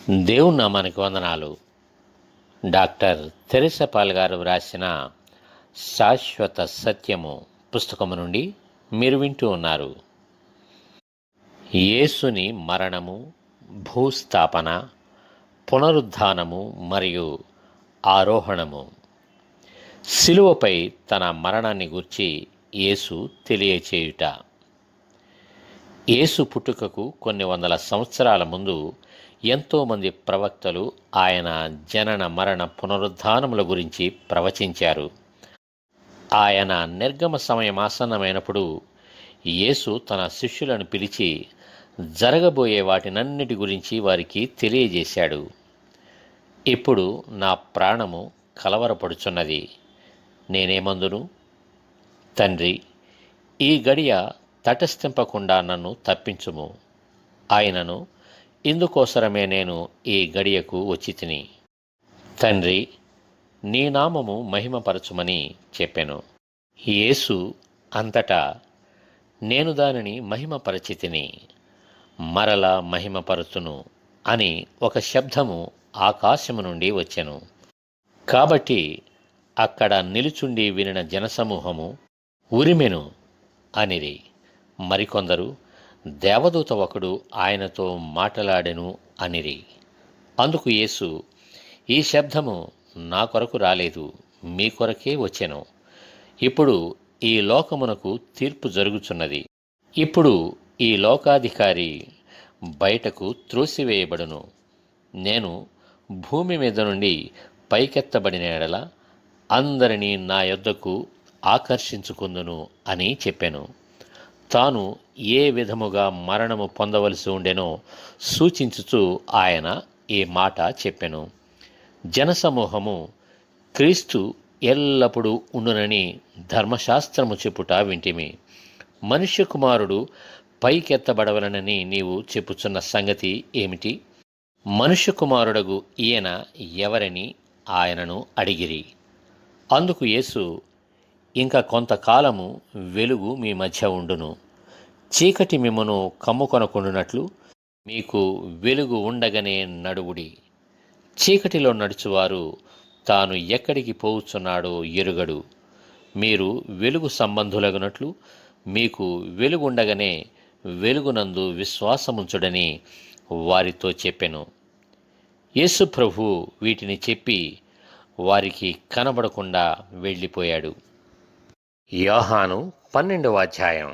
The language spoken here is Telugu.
దేవుని నామానికి వందనాలు. డాక్టర్ తెరెసా పాల్ గారు వ్రాసిన శాశ్వత సత్యము పుస్తకము నుండి మీరు వింటూ ఉన్నారు. యేసుని మరణము, భూస్థాపన, పునరుద్ధానము మరియు ఆరోహణము. శిలువపై తన మరణాన్ని గూర్చి యేసు తెలియచేయుట. యేసు పుట్టుకకు కొన్ని వందల సంవత్సరాల ముందు ఎంతోమంది ప్రవక్తలు ఆయన జనన మరణ పునరుద్ధానముల గురించి ప్రవచించారు. ఆయన నిర్గమ సమయం ఆసన్నమైనప్పుడు యేసు తన శిష్యులను పిలిచి జరగబోయే వాటినన్నిటి గురించి వారికి తెలియజేశాడు. ఇప్పుడు నా ప్రాణము కలవరపడుచున్నది. నేనేమందును? తండ్రి, ఈ గడియ తటస్థింపకుండా నన్ను తప్పించుము. ఆయనను ఇందుకోసరమే నేను ఈ గడియకు వచ్చి తిని. తండ్రి, నీ నామము మహిమపరచుమని చెప్పెను. యేసు అంతటా నేను దానిని మహిమపరచి తిని, మరలా మహిమపరచును అని ఒక శబ్దము ఆకాశము నుండి వచ్చెను. కాబట్టి అక్కడ నిలుచుండి వినిన జనసమూహము ఉరిమెను అనిరి. మరికొందరు దేవదూత ఒకడు ఆయనతో మాటలాడెను అనిరి. అందుకు యేసు, ఈ శబ్దము నా కొరకు రాలేదు, మీ కొరకే వచ్చెను. ఇప్పుడు ఈ లోకమునకు తీర్పు జరుగుచున్నది. ఇప్పుడు ఈ లోకాధికారి బయటకు త్రోసివేయబడును. నేను భూమి మీద నుండి పైకెత్తబడిన ఎడల అందరినీ నా యొద్దకు ఆకర్షించుకుందును అని చెప్పెను. తాను ఏ విధముగా మరణము పొందవలసి ఉండెనో సూచించుచు ఆయన ఈ మాట చెప్పెను. జనసమూహము క్రీస్తు ఎల్లప్పుడూ ఉండునని ధర్మశాస్త్రము చెప్పుట వింటిమి. మనుష్య కుమారుడు పైకెత్తబడవలనని నీవు చెప్పుచున్న సంగతి ఏమిటి? మనుష్య కుమారుడగు ఈయన ఎవరని ఆయనను అడిగిరి. అందుకు యేసు, ఇంకా కొంతకాలము వెలుగు మీ మధ్య ఉండును. చీకటి మిమ్మును కమ్ముకొనకుండునట్లు మీకు వెలుగు ఉండగానే నడువుడి. చీకటిలో నడుచువారు తాను ఎక్కడికి పోవుచున్నాడో ఎరుగడు. మీరు వెలుగు సంబంధులగునట్లు మీకు వెలుగుండగానే వెలుగునందు విశ్వాసముంచుడని వారితో చెప్పెను. యేసు ప్రభు వీటిని చెప్పి వారికి కనబడకుండా వెళ్ళిపోయాడు. యోహాను 12వ అధ్యాయం.